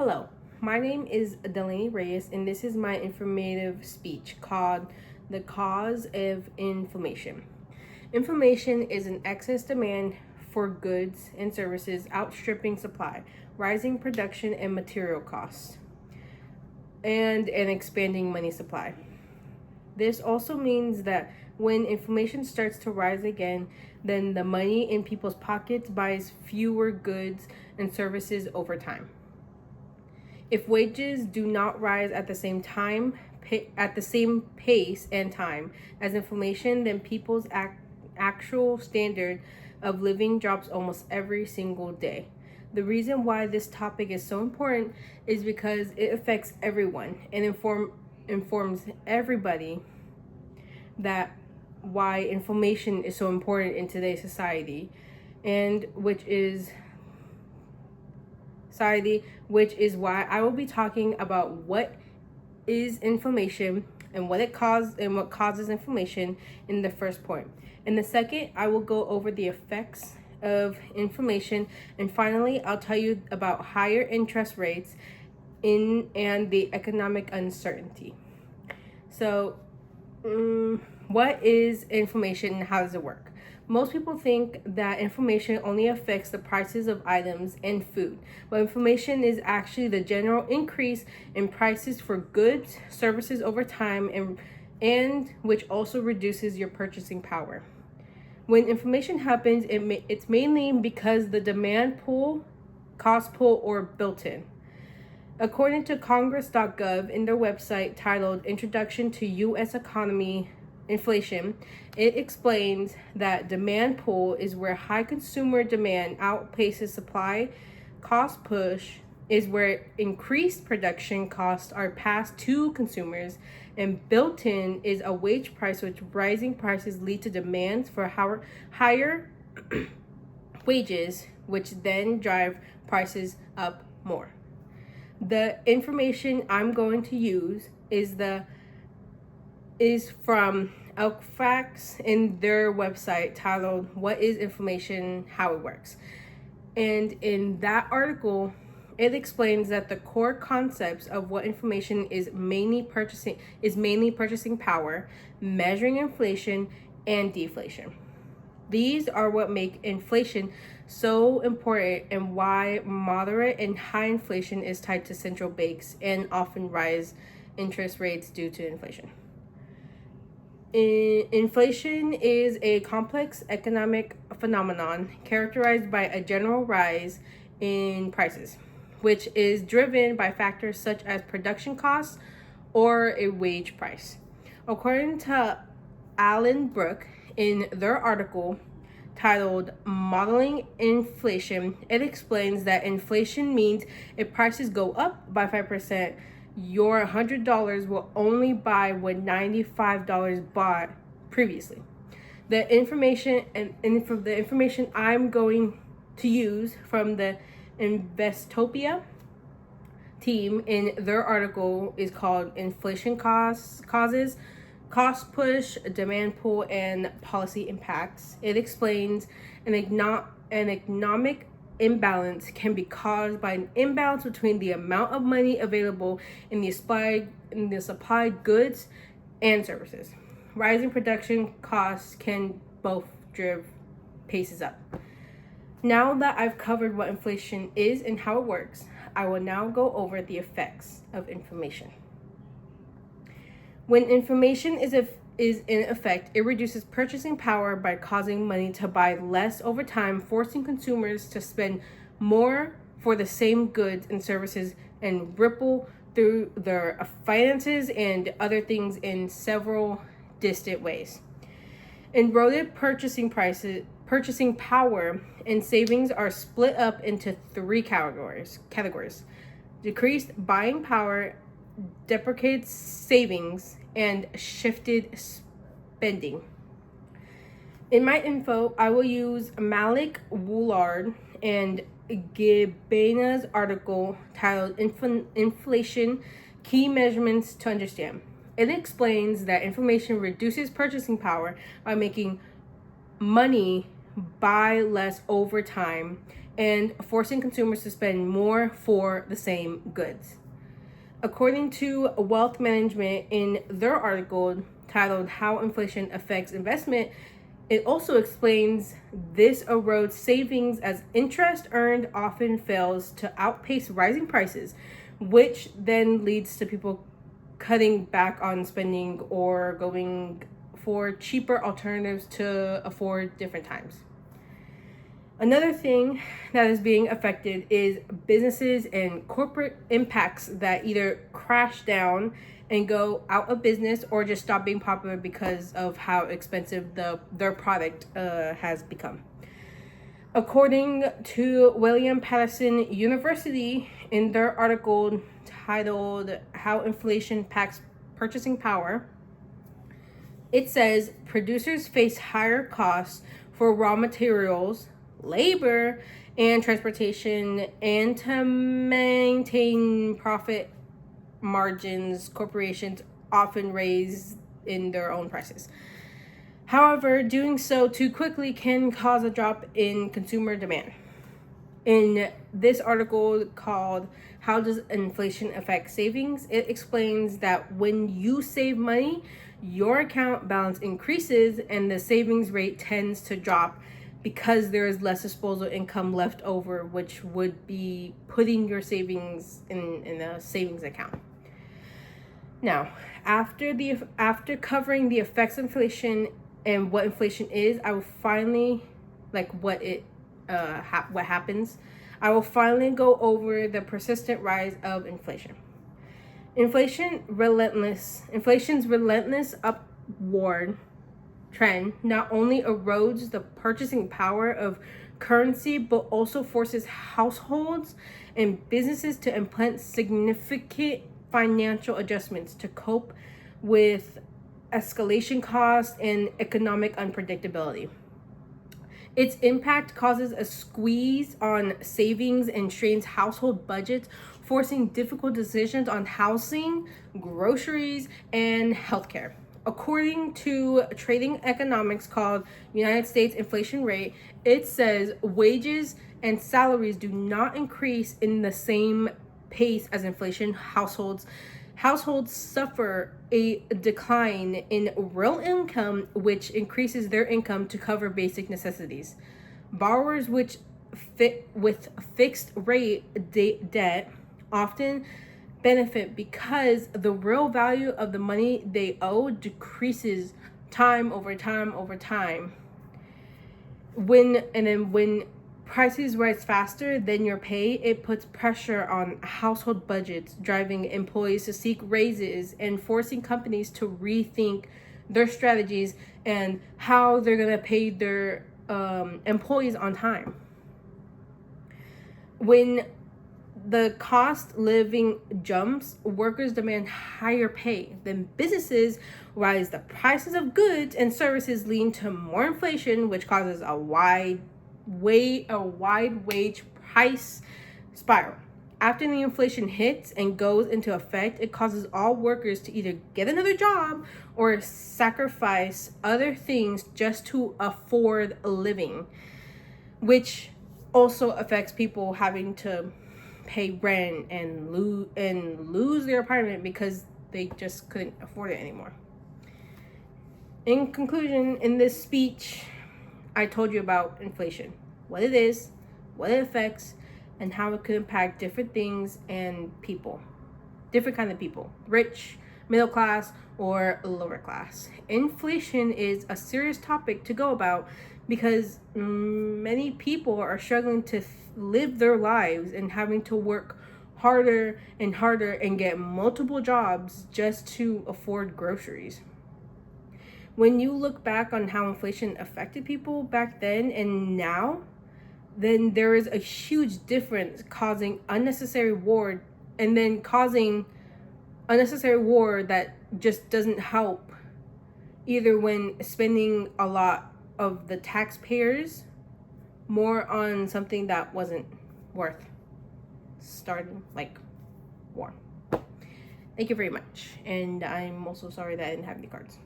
Hello, my name is Delaney Reyes, and this is my informative speech called The Cause of Inflation. Inflation is an excess demand for goods and services outstripping supply, rising production and material costs, and an expanding money supply. This also means that when inflation starts to rise again, then the money in people's pockets buys fewer goods and services over time. If wages do not rise at the same pace and time as inflation, then people's actual standard of living drops almost every single day. The reason why this topic is so important is because it affects everyone and informs everybody that why inflation is so important in today's society, and which is why I will be talking about what is inflammation and what causes inflammation in the first point. In the second, I will go over the effects of inflammation, and finally I'll tell you about higher interest rates and the economic uncertainty. So, what is inflation and how does it work? Most people think that inflation only affects the prices of items and food, but inflation is actually the general increase in prices for goods, services over time, and which also reduces your purchasing power. When inflation happens, it's mainly because the demand pull, cost pull, or built in. According to Congress.gov, in their website titled Introduction to U.S. Economy Inflation, it explains that demand pull is where high consumer demand outpaces supply. Cost push is where increased production costs are passed to consumers. And built in is a wage price, which rising prices lead to demands for higher wages, which then drive prices up more. The information I'm going to use is from Equifax in their website titled What is Inflation, How It Works. And in that article, it explains that the core concepts of what inflation is mainly purchasing power, measuring inflation, and deflation. These are what make inflation so important and why moderate and high inflation is tied to central banks and often rise interest rates due to inflation. Inflation is a complex economic phenomenon characterized by a general rise in prices, which is driven by factors such as production costs or a wage price. According to Alan Brook, in their article titled Modeling Inflation, it explains that inflation means if prices go up by 5%, your $100 will only buy what $95 bought previously. The information from the information I'm going to use from the Investopia team in their article is called Inflation Causes, Cost Push, Demand Pull, and Policy Impacts. It explains an economic imbalance can be caused by an imbalance between the amount of money available in the supply goods and services. Rising production costs can both drive paces up. Now that I've covered what inflation is and how it works, I will now go over the effects of inflation. When inflation is in effect, it reduces purchasing power by causing money to buy less over time, forcing consumers to spend more for the same goods and services and ripple through their finances and other things in several distant ways. Eroded purchasing power and savings are split up into three categories. Decreased buying power, deprecated savings, and shifted spending. In my info, I will use Malik Woolard and Gibena's article titled Inflation, Key Measurements to Understand. It explains that inflation reduces purchasing power by making money buy less over time and forcing consumers to spend more for the same goods. According to Wealth Management, in their article titled How Inflation Affects Investment, it also explains this erodes savings as interest earned often fails to outpace rising prices, which then leads to people cutting back on spending or going for cheaper alternatives to afford different times. Another thing that is being affected is businesses and corporate impacts that either crash down and go out of business or just stop being popular because of how expensive their product has become. According to William Paterson University, in their article titled How Inflation Impacts Purchasing Power, it says producers face higher costs for raw materials, labor, and transportation, and to maintain profit margins, corporations often raise in their own prices. However, doing so too quickly can cause a drop in consumer demand. In this article called How Does Inflation Affect Savings? It explains that when you save money, your account balance increases and the savings rate tends to drop because there is less disposable income left over, which would be putting your savings in a savings account. Now, after covering the effects of inflation and what inflation is, I will finally, what happens. I will finally go over the persistent rise of inflation. Inflation's relentless upward trend not only erodes the purchasing power of currency, but also forces households and businesses to implement significant financial adjustments to cope with escalation costs and economic unpredictability. Its impact causes a squeeze on savings and strains household budgets, forcing difficult decisions on housing, groceries, and healthcare. According to Trading Economics called United States Inflation Rate, it says wages and salaries do not increase in the same pace as inflation. Households suffer a decline in real income, which increases their income to cover basic necessities. Borrowers with fixed rate debt often benefit because the real value of the money they owe decreases time over time. When prices rise faster than your pay, it puts pressure on household budgets, driving employees to seek raises and forcing companies to rethink their strategies and how they're going to pay their employees on time. When the cost living jumps, workers demand higher pay. Then businesses rise the prices of goods and services, leading to more inflation, which causes a wide wage price spiral. After the inflation hits and goes into effect, it causes all workers to either get another job or sacrifice other things just to afford a living, which also affects people having to pay rent and lose their apartment because they just couldn't afford it anymore. In conclusion, in this speech, I told you about inflation, what it is, what it affects, and how it could impact different things and people, different kind of people, rich, middle class, or lower class. Inflation is a serious topic to go about because many people are struggling to live their lives and having to work harder and harder and get multiple jobs just to afford groceries. When you look back on how inflation affected people back then and now, then there is a huge difference, causing unnecessary war that just doesn't help, either when spending a lot of the taxpayers more on something that wasn't worth starting, like war. Thank you very much. And I'm also sorry that I didn't have any cards.